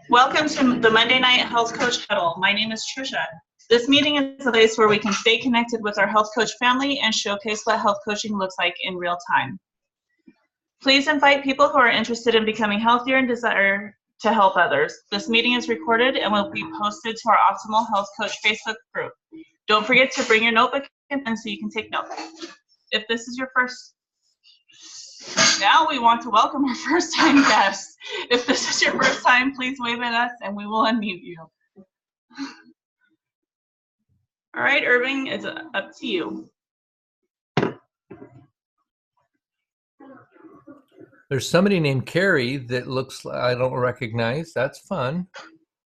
Welcome to the Monday Night Health Coach Huddle. My name is Trisha. This meeting is a place where we can stay connected with our health coach family and showcase what health coaching looks like in real time. Please invite people who are interested in becoming healthier and desire to help others. This meeting is recorded and will be posted to our Optimal Health Coach Facebook group. Don't forget to bring your notebook and pen so you can take notes. If this is your first, now we want to welcome our first time guests. If this is your first time, please wave at us and we will unmute you. All right, Irving, it's up to you. There's somebody named Carrie that looks like I don't recognize. That's fun.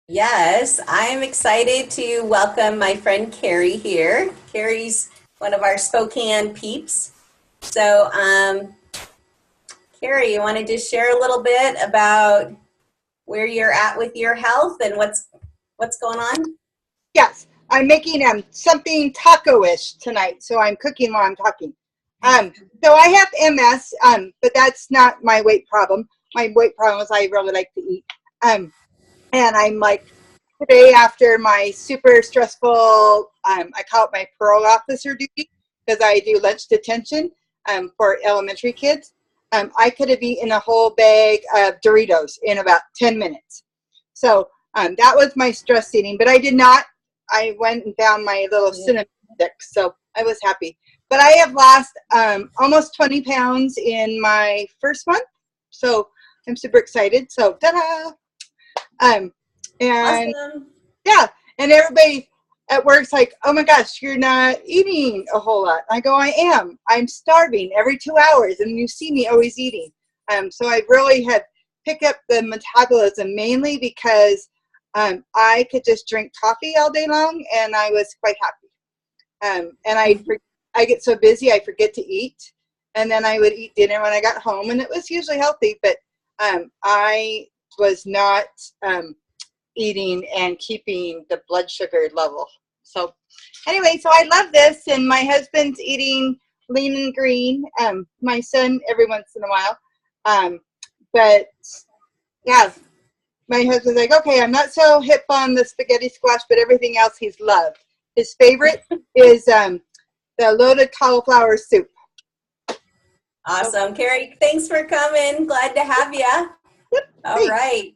Yes, I'm excited to welcome my friend Carrie here. Carrie's one of our Spokane peeps. So, Carrie, you want to just share a little bit about where you're at with your health and what's going on? Yes, I'm making something taco-ish tonight, so I'm cooking while I'm talking. So I have MS, but that's not my weight problem. My weight problem is I really like to eat. And I'm like, today after my super stressful, I call it my parole officer duty because I do lunch detention for elementary kids. I could have eaten a whole bag of Doritos in about 10 minutes. So that was my stress eating, but I did not. I went and found my little cinnamon sticks, so I was happy. But I have lost almost 20 pounds in my first month, so I'm super excited. So, ta-da! And Awesome. yeah, and everybody at work's like, oh my gosh, you're not eating a whole lot. I go, I am. I'm starving every 2 hours, and you see me always eating. So I really had picked up the metabolism mainly because I could just drink coffee all day long, and I was quite happy. And I get so busy, I forget to eat. And then I would eat dinner when I got home, and it was usually healthy, but I was not eating and keeping the blood sugar level. So anyway, so I love this, and my husband's eating lean and green. My son every once in a while. But yeah, my husband's like, okay, I'm not so hip on the spaghetti squash, but everything else he's loved. His favorite is the loaded cauliflower soup. Awesome. Carrie, thanks for coming. Glad to have you. Yep, all right.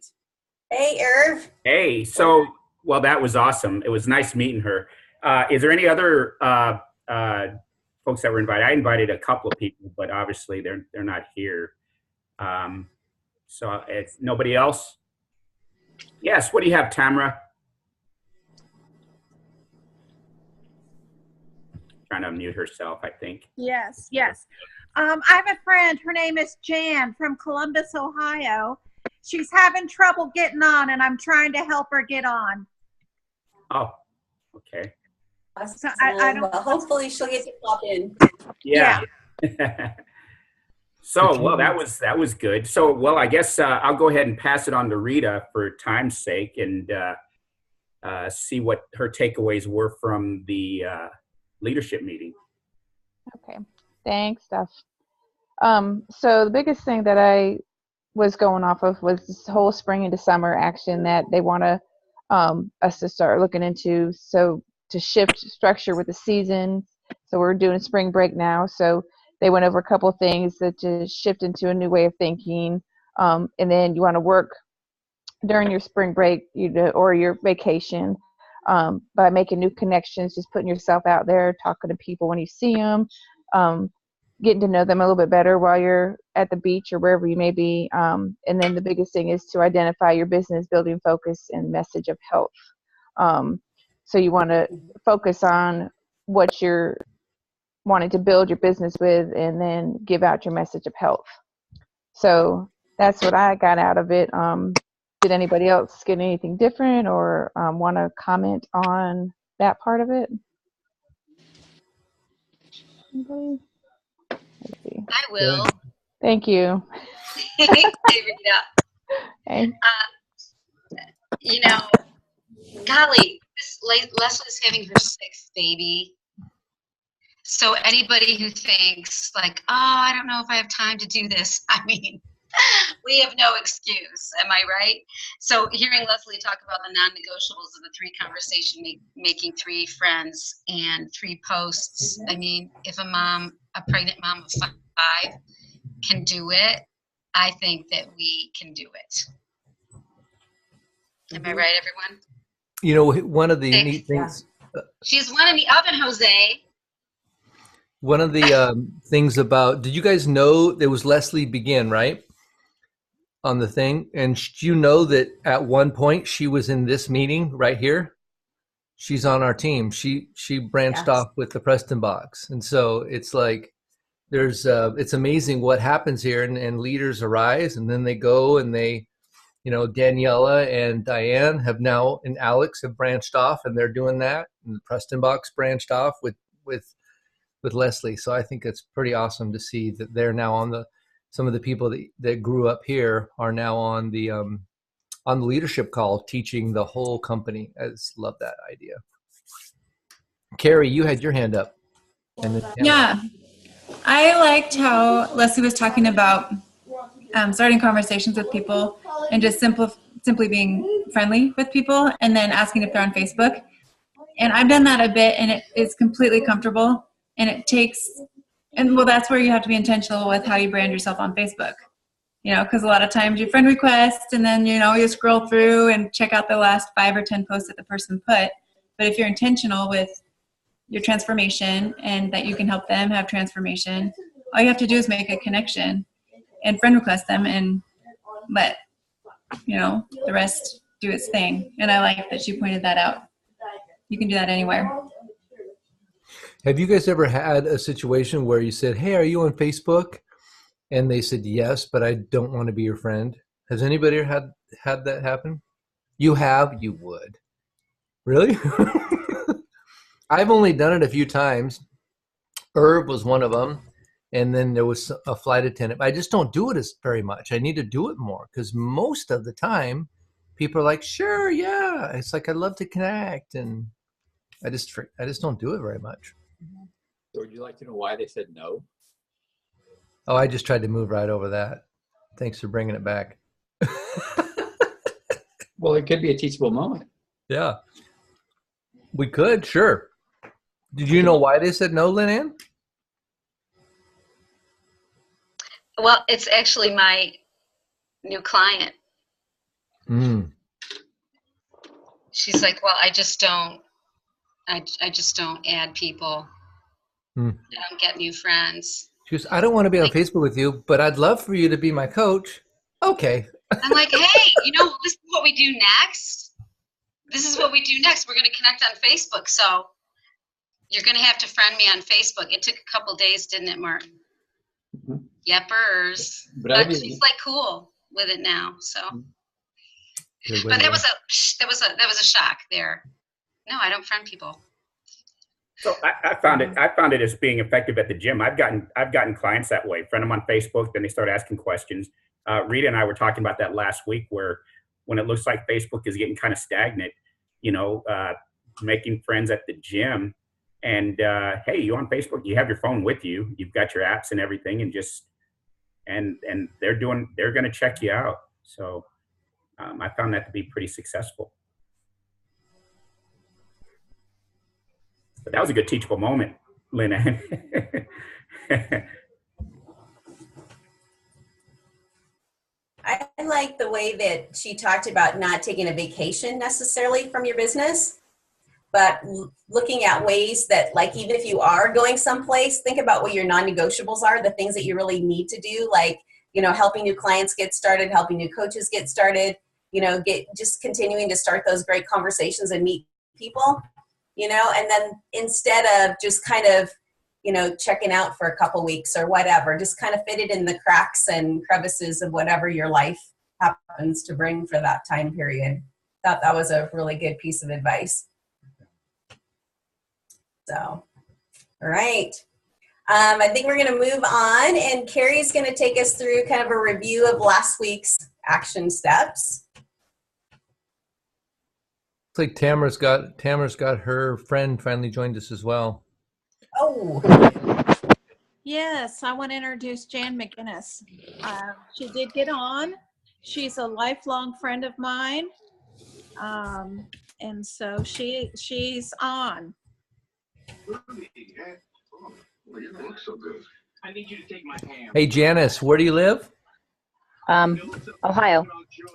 Hey, Irv. Hey, so, well, that was awesome. It was nice meeting her. Is there any other folks that were invited? I invited a couple of people, but obviously they're not here. So if nobody else? Yes, what do you have, Tamara? Trying to unmute herself, I think. Yes. I have a friend. Her name is Jan from Columbus, Ohio. She's having trouble getting on, and I'm trying to help her get on. Oh, okay. Awesome. So I don't, well, hopefully she'll get to pop in. Yeah. So, well, that was good. So, well, I guess I'll go ahead and pass it on to Rita for time's sake and see what her takeaways were from the leadership meeting. Okay, thanks, Steph. So the biggest thing that I was going off of was this whole spring into summer action that they want to us to start looking into. So to shift structure with the season. So we're doing spring break now. So they went over a couple of things that to shift into a new way of thinking. And then you want to work during your spring break or your vacation by making new connections, just putting yourself out there, talking to people when you see them, getting to know them a little bit better while you're at the beach or wherever you may be. And then the biggest thing is to identify your business building focus and message of health. So you want to focus on what you're wanting to build your business with and then give out your message of health. So that's what I got out of it. Did anybody else get anything different or want to comment on that part of it? Anybody? Let's see. I will. Thank you. Hey, Rita. Hey. You know, golly, Leslie's having her sixth baby. So anybody who thinks like, oh, I don't know if I have time to do this, I mean, we have no excuse. Am I right? So hearing Leslie talk about the non-negotiables of the 3 conversation, making 3 friends and 3 posts. I mean, if a pregnant mom of 5 can do it, I think that we can do it. Am I right, everyone? You know, one of the 6. neat things, She's one in the oven, Jose. one of the things about, did you guys know there was Leslie Begin, right? On the thing. And you know that at one point she was in this meeting right here. She's on our team. She branched off with the Preston box. And so it's like, it's amazing what happens here, and leaders arise and then they go and they, Daniela and Diane and Alex have branched off and they're doing that. And the Preston box branched off with Leslie. So I think it's pretty awesome to see that they're now on some of the people that grew up here are now on the leadership call, teaching the whole company. I just love that idea. Carrie, you had your hand up. Yeah, I liked how Leslie was talking about starting conversations with people and just simply being friendly with people and then asking if they're on Facebook. And I've done that a bit, and it is completely comfortable. And that's where you have to be intentional with how you brand yourself on Facebook. Because a lot of times you friend request and then, you scroll through and check out the last 5 or 10 posts that the person put. But if you're intentional with your transformation and that you can help them have transformation, all you have to do is make a connection and friend request them and let, the rest do its thing. And I like that she pointed that out. You can do that anywhere. Have you guys ever had a situation where you said, hey, are you on Facebook? And they said, yes, but I don't want to be your friend. Has anybody had that happen? You have? You would. Really? I've only done it a few times. Herb was one of them. And then there was a flight attendant. I just don't do it very much. I need to do it more because most of the time people are like, sure, yeah. It's like, I'd love to connect. And I just don't do it very much. So would you like to know why they said no? Oh, I just tried to move right over that. Thanks for bringing it back. Well, it could be a teachable moment. Yeah. We could, sure. Did you know why they said no, Lynn Ann? Well, it's actually my new client. She's like, well, I just don't add people. I don't get new friends. She goes, I don't want to be on Facebook with you, but I'd love for you to be my coach. Okay. I'm like, hey, this is what we do next. We're going to connect on Facebook. So you're going to have to friend me on Facebook. It took a couple days, didn't it, Mark? Mm-hmm. Yepers. But she's like cool with it now. So, but that was a shock there. No, I don't friend people. So I found it as being effective at the gym. I've gotten clients that way. Friend them on Facebook, then they start asking questions. Rita and I were talking about that last week, where when it looks like Facebook is getting kind of stagnant, making friends at the gym, and hey, you on Facebook? You have your phone with you. You've got your apps and everything, and and they're going to check you out. So I found that to be pretty successful. But that was a good teachable moment, Lynn Ann. I like the way that she talked about not taking a vacation necessarily from your business, but looking at ways that, like, even if you are going someplace, think about what your non-negotiables are, the things that you really need to do, like, helping new clients get started, helping new coaches get started, just continuing to start those great conversations and meet people, and then instead of just kind of, checking out for a couple weeks or whatever, just kind of fit it in the cracks and crevices of whatever your life happens to bring for that time period. Thought that was a really good piece of advice. So, all right. I think we're going to move on, and Carrie's going to take us through kind of a review of last week's action steps. Looks like Tamara's got her friend finally joined us as well. Oh, Yes, I want to introduce Jan McGinnis. She did get on. She's a lifelong friend of mine. And so she's on. Hey, Janice, where do you live? Ohio.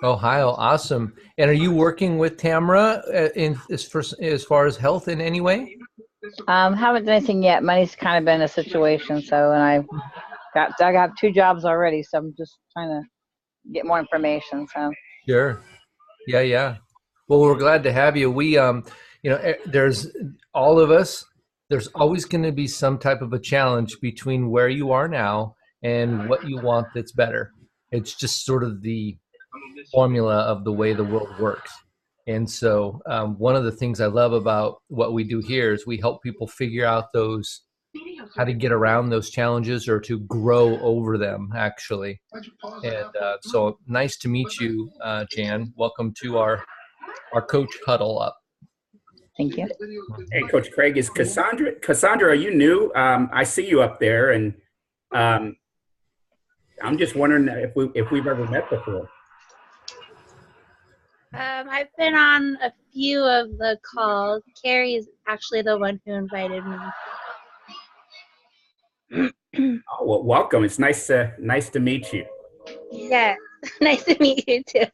Ohio, awesome. And are you working with Tamara as far as health in any way? Haven't done anything yet. Money's kind of been a situation, so and I got 2 jobs already, so I'm just trying to get more information. So Sure. Yeah. Well, we're glad to have you. We, there's all of us. There's always going to be some type of a challenge between where you are now and what you want that's better. It's just sort of the formula of the way the world works. And so one of the things I love about what we do here is we help people figure out how to get around those challenges or to grow over them, actually. And so nice to meet you, Jan. Welcome to our Coach Huddle Up. thank you. Hey, Coach Craig, is Cassandra, are you new? I see you up there, and I'm just wondering if we've ever met before. I've been on a few of the calls. Carrie is actually the one who invited me. Oh, well, welcome. It's nice to meet you. Yeah, nice to meet you too.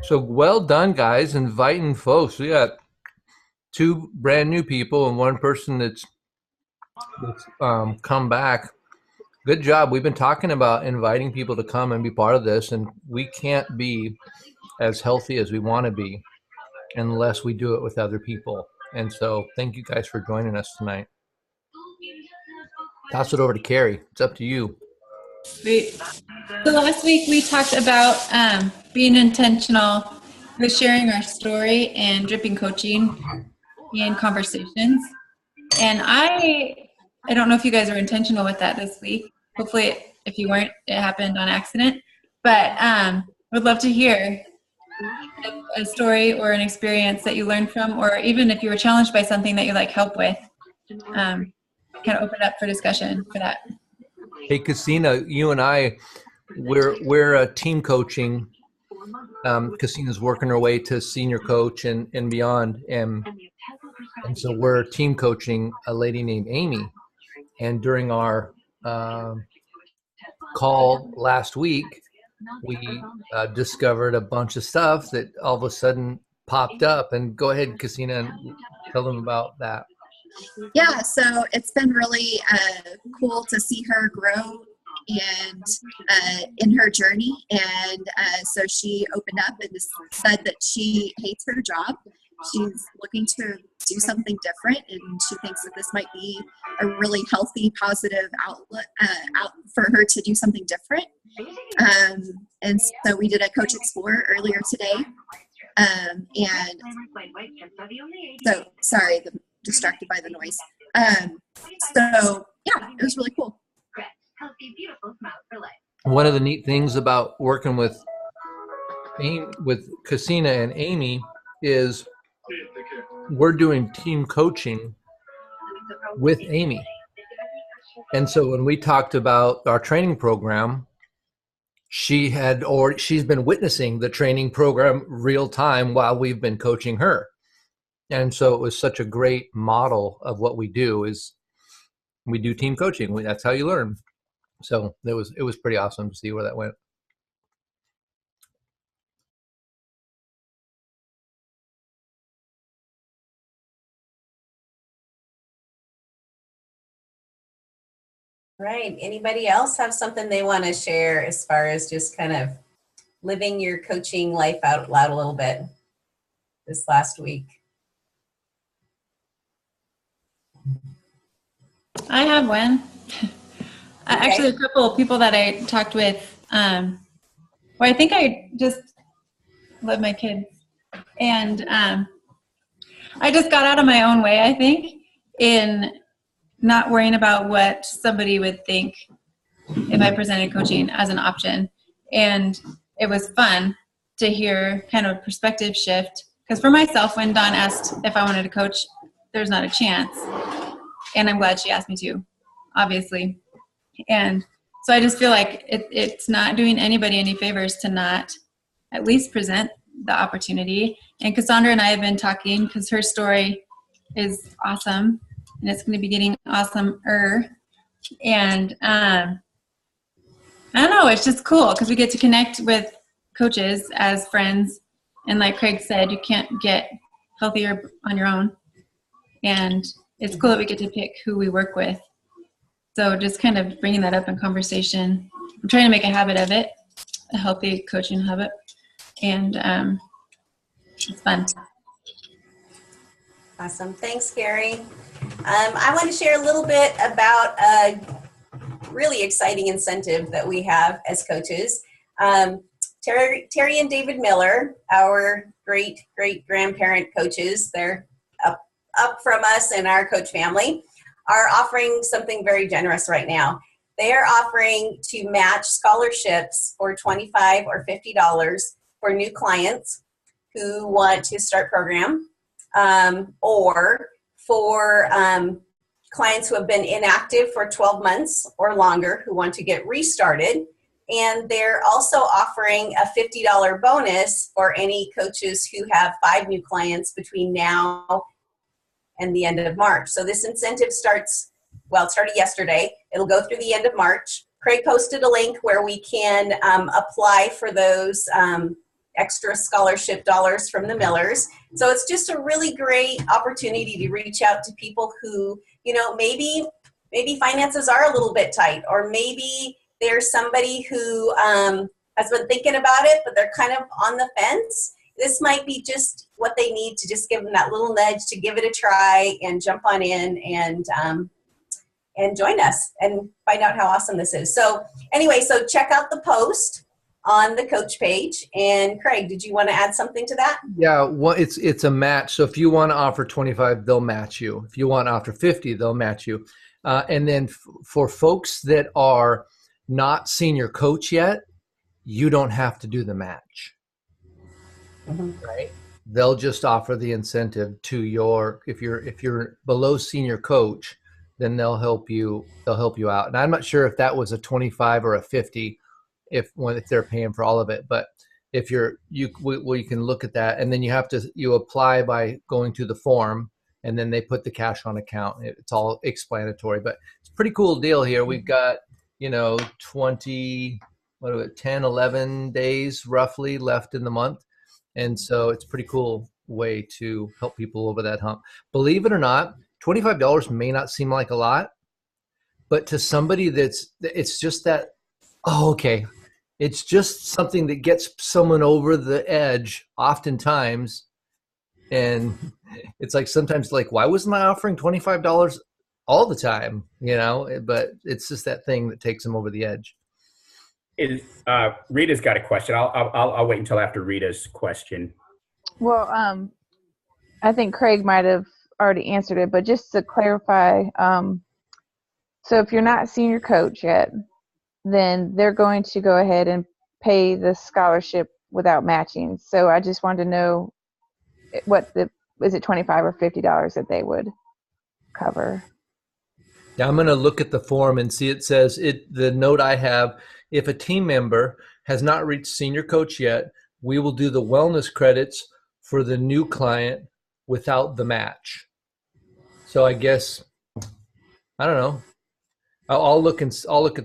So well done, guys, inviting folks. We got 2 brand new people and 1 person that's come back. Good job. We've been talking about inviting people to come and be part of this, and we can't be as healthy as we want to be unless we do it with other people. And so thank you guys for joining us tonight. Toss it over to Carrie. It's up to you. Great. So last week we talked about being intentional with sharing our story and dripping coaching in conversations. And I don't know if you guys are intentional with that this week. Hopefully, if you weren't, it happened on accident. But would love to hear a story or an experience that you learned from, or even if you were challenged by something that you like help with. Kind of open up for discussion for that. Hey, Cassina, you and I, we're team coaching. Cassina's working her way to senior coach and beyond. And so we're team coaching a lady named Amy. And during our call last week, we discovered a bunch of stuff that all of a sudden popped up. And go ahead, Cassina, and tell them about that. Yeah, so it's been really cool to see her grow and in her journey. And so she opened up and said that she hates her job. She's looking to do something different, and she thinks that this might be a really healthy, positive outlet for her to do something different. And so we did a Coach Explore earlier today. And so, sorry, distracted by the noise. So yeah, it was really cool. One of the neat things about working with Cassina and Amy is we're doing team coaching with Amy. And so when we talked about our training program, she's been witnessing the training program real time while we've been coaching her. And so it was such a great model of what we do is we do team coaching. That's how you learn. So it was pretty awesome to see where that went. right. Anybody else have something they want to share as far as just kind of living your coaching life out loud a little bit this last week? I have one. Actually, a couple of people that I talked with. I think I just love my kids. And I just got out of my own way, I think, in not worrying about what somebody would think if I presented coaching as an option. And it was fun to hear kind of a perspective shift. Because for myself, when Don asked if I wanted to coach, there's not a chance. and I'm glad she asked me to, obviously. And so I just feel like it's not doing anybody any favors to not at least present the opportunity. And Cassandra and I have been talking because her story is awesome, and it's going to be getting awesomer. And I don't know, it's just cool because we get to connect with coaches as friends. And like Craig said, you can't get healthier on your own. And it's cool that we get to pick who we work with. So just kind of bringing that up in conversation. I'm trying to make a habit of it, a healthy coaching habit. And it's fun. Awesome. Thanks, Carrie. I want to share a little bit about a really exciting incentive that we have as coaches. Terry and David Miller, our great-great-grandparent coaches, they're up from us in our coach family, are offering something very generous right now. They are offering to match scholarships for $25 or $50 for new clients who want to start program, or for clients who have been inactive for 12 months or longer who want to get restarted. And they're also offering a $50 bonus for any coaches who have 5 new clients between now and the end of March. So this incentive started yesterday. It'll go through the end of March. Craig posted a link where we can apply for those extra scholarship dollars from the Millers. So it's just a really great opportunity to reach out to people who, maybe finances are a little bit tight, or maybe there's somebody who has been thinking about it, but they're kind of on the fence. This might be just what they need to just give them that little nudge to give it a try and jump on in and join us and find out how awesome this is. So anyway, so check out the post on the coach page. And Craig, did you want to add something to that? Yeah, well, it's a match. So if you want to offer 25, they'll match you. If you want to offer 50, they'll match you. And then for folks that are not senior coach yet, you don't have to do the match. Right? They'll just offer the incentive to your, if you're below senior coach, then they'll help you out. And I'm not sure if that was a 25 or a 50 if they're paying for all of it, but if you can look at that, and then you apply by going to the form, and then they put the cash on account. It's all explanatory, but it's a pretty cool deal here. We've got 10, 11 days roughly left in the month. And so it's a pretty cool way to help people over that hump. Believe it or not, $25 may not seem like a lot, but to somebody it's just that, okay. It's just something that gets someone over the edge oftentimes. And it's like sometimes like, why wasn't I offering $25 all the time? But it's just that thing that takes them over the edge. Rita's got a question. I'll wait until after Rita's question. Well, I think Craig might have already answered it, but just to clarify, so if you're not senior coach yet, then they're going to go ahead and pay the scholarship without matching. So I just wanted to know is it $25 or $50 that they would cover? Yeah, I'm going to look at the form and see. It says the note I have, if a team member has not reached senior coach yet, we will do the wellness credits for the new client without the match. So I guess, I don't know. I'll look at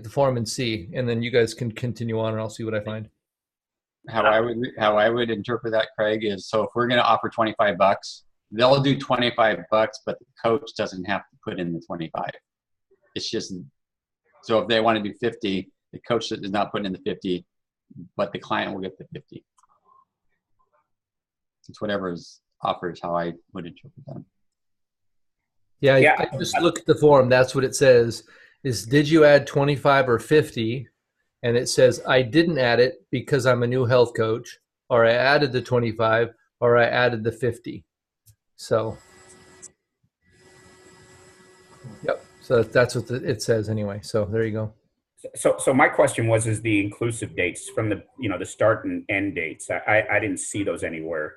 the form and see, and then you guys can continue on, and I'll see what I find. How I would interpret that, Craig, is so if we're going to offer $25, they'll do $25, but the coach doesn't have to put in the 25. It's just, so if they want to do 50, the coach is not putting in the 50, but the client will get the 50. It's whatever is offered is how I would interpret them. Yeah, I just look at the form. That's what it says. Is did you add 25 or 50? And it says I didn't add it because I'm a new health coach, or I added the 25, or I added the 50. So, yep. So that's what it says anyway. So there you go. So my question is the inclusive dates from the the start and end dates. I didn't see those anywhere.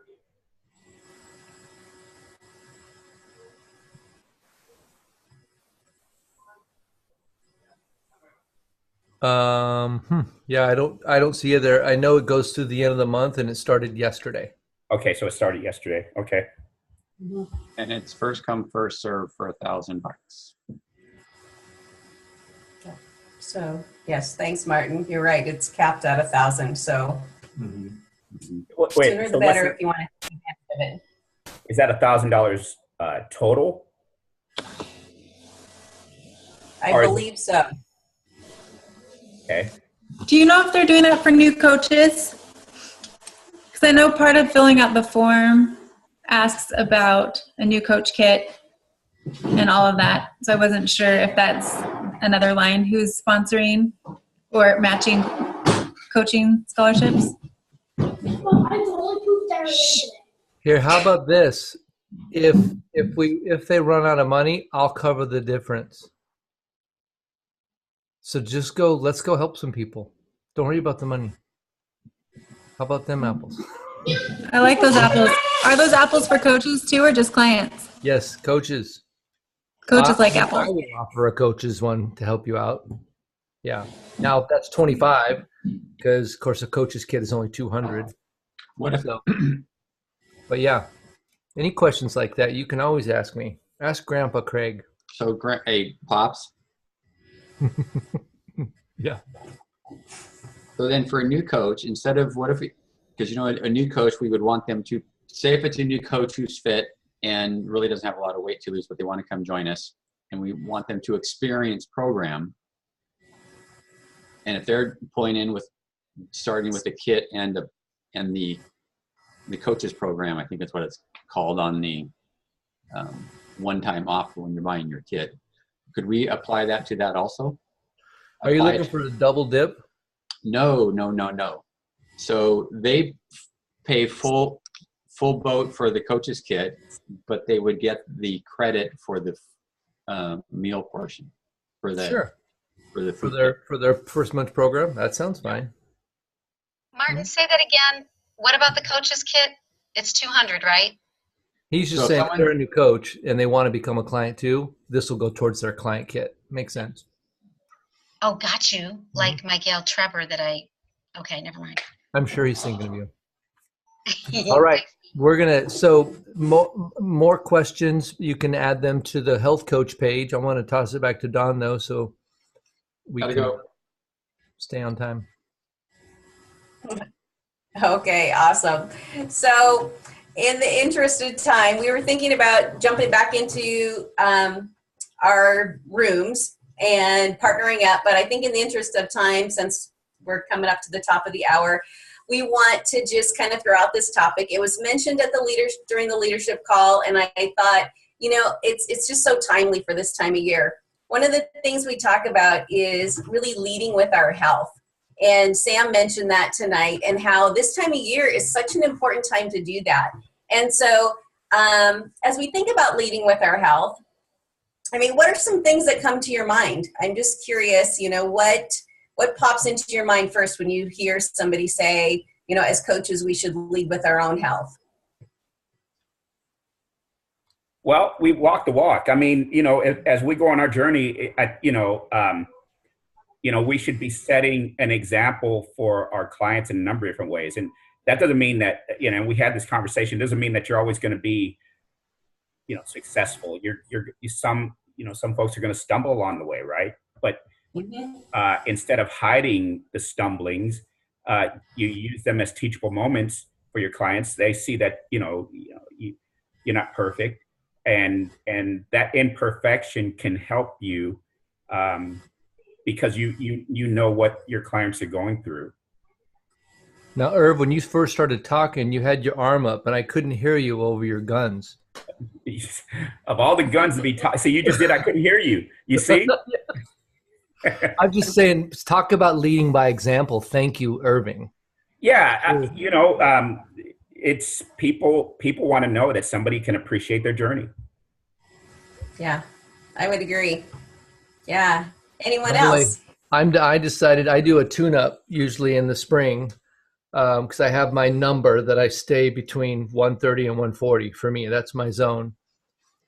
Yeah, I don't see it there. I know it goes through the end of the month, and it started yesterday. Okay, so it started yesterday. Okay. And it's first come, first serve for $1,000. So yes, thanks, Martin. You're right. It's capped at 1,000. So Wait, sooner so the better if you want to take advantage of it. is that $1,000 total? I Or- believe so. Okay. Do you know if they're doing that for new coaches? Because I know part of filling out the form asks about a new coach kit and all of that. So I wasn't sure if that's another line who's sponsoring or matching coaching scholarships. Here, how about this? If they run out of money, I'll cover the difference. So just go. Let's go help some people. Don't worry about the money. How about them apples? I like those apples. Are those apples for coaches too, or just clients? Yes, coaches. Coaches like I apples. will offer a coach's one to help you out. Yeah. Now that's 25 because, of course, a coach's kit is only 200. What if? So, but yeah, any questions like that, you can always ask me. Ask Grandpa Craig. So, hey, Pops. Yeah. So then for a new coach, instead of what if we, because you know, a new coach, we would want them to, say if it's a new coach who's fit and really doesn't have a lot of weight to lose, but they want to come join us, and we want them to experience program. And if they're pulling in with, starting with the kit and the coaches program, I think that's what it's called on the one-time offer when you're buying your kit. Could we apply that to that also? Are you looking for a double dip? No. So they pay full boat for the coach's kit, but they would get the credit for the meal portion for the Sure. for the For food their first month program. That sounds fine. Martin, say that again. What about the coach's kit? It's 200, right? He's just So if saying someone- if they're a new coach and they want to become a client too, this will go towards their client kit. Makes sense. Oh, got you. Like Miguel Trevor that okay, never mind. I'm sure he's thinking of you. All right. We're going to, so more questions. You can add them to the health coach page. I want to toss it back to Don though, so we Gotta can go. stay on time. Okay, awesome. So in the interest of time, we were thinking about jumping back into our rooms and partnering up. But I think in the interest of time, since we're coming up to the top of the hour, we want to just kind of throw out this topic. It was mentioned at the during the leadership call, and I thought, you know, it's just so timely for this time of year. One of the things we talk about is really leading with our health. And Sam mentioned that tonight, and how this time of year is such an important time to do that. And so as we think about leading with our health, I mean, what are some things that come to your mind? I'm just curious, you know, what pops into your mind first when you hear somebody say, you know, as coaches, we should lead with our own health? Well, we walk the walk. I mean, you know, as we go on our journey, we should be setting an example for our clients in a number of different ways. And that doesn't mean that, you know, we had this conversation, doesn't mean that you're always going to be, you know, successful. Some folks are going to stumble along the way, right? But instead of hiding the stumblings, you use them as teachable moments for your clients. They see that, you're not perfect, and that imperfection can help you because you know what your clients are going through. Now, Irv, when you first started talking, you had your arm up, and I couldn't hear you over your guns. Of all the guns to be taught, so you just did. I couldn't hear you. You see? I'm just saying, talk about leading by example. Thank you, Irving. Yeah, it's people want to know that somebody can appreciate their journey. Yeah, I would agree. Yeah. Anyone By the way, else? I decided I do a tune-up usually in the spring because I have my number that I stay between 130 and 140. For me, that's my zone.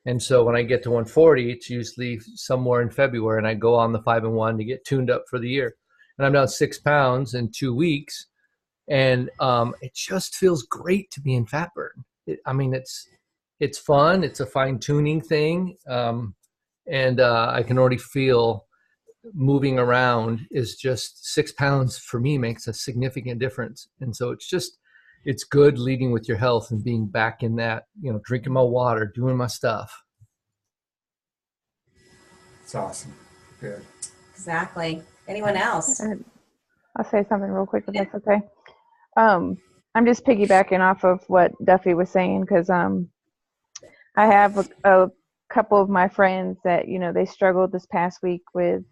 And so when I get to 140, it's usually somewhere in February, and I go on the 5 and 1 to get tuned up for the year. and I'm down 6 pounds in 2 weeks. And it just feels great to be in fat burn. It's fun. It's a fine tuning thing. And I can already feel moving around is just 6 pounds for me makes a significant difference. And so it's good leading with your health and being back in that, drinking my water, doing my stuff. It's awesome. Good. Exactly. Anyone else? I'll say something real quick if that's okay. I'm just piggybacking off of what Duffy was saying because I have a couple of my friends that they struggled this past week with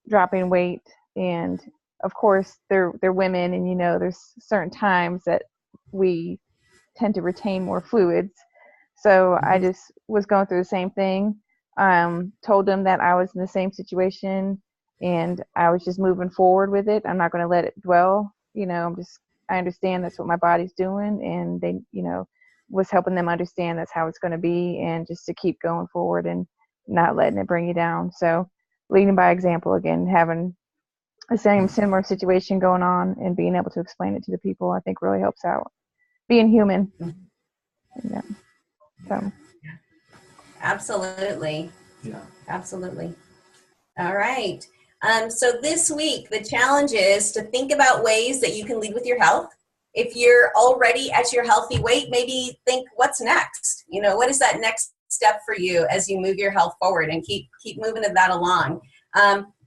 dropping weight, and of course they're women, and there's certain times that we tend to retain more fluids. So I just was going through the same thing. Told them that I was in the same situation and I was just moving forward with it. I'm not going to let it dwell. I understand that's what my body's doing, and they, was helping them understand that's how it's going to be, and just to keep going forward and not letting it bring you down. So leading by example, again, having the same similar situation going on and being able to explain it to the people, I think really helps out. Being human. Yeah. So. Absolutely. Yeah. Absolutely. All right. So this week, the challenge is to think about ways that you can lead with your health. If you're already at your healthy weight, maybe think what's next. What is that next step for you as you move your health forward, and keep moving that along.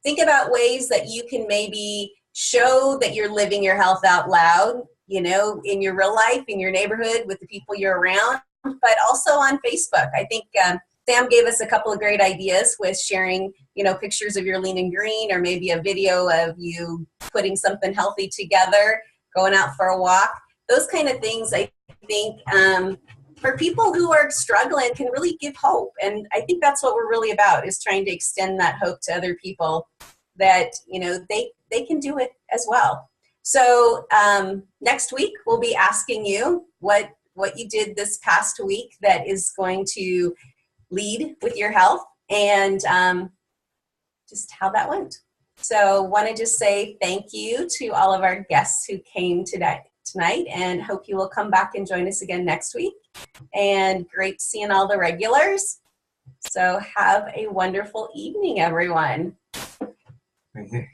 Think about ways that you can maybe show that you're living your health out loud, in your real life, in your neighborhood, with the people you're around, but also on Facebook. I think Sam gave us a couple of great ideas with sharing, pictures of your lean and green, or maybe a video of you putting something healthy together, going out for a walk. Those kind of things, I think, for people who are struggling, can really give hope. And I think that's what we're really about, is trying to extend that hope to other people that, they can do it as well. So next week, we'll be asking you what you did this past week that is going to lead with your health, and just how that went. So want to just say thank you to all of our guests who came tonight, and hope you will come back and join us again next week. And great seeing all the regulars. So have a wonderful evening, everyone. Thank you.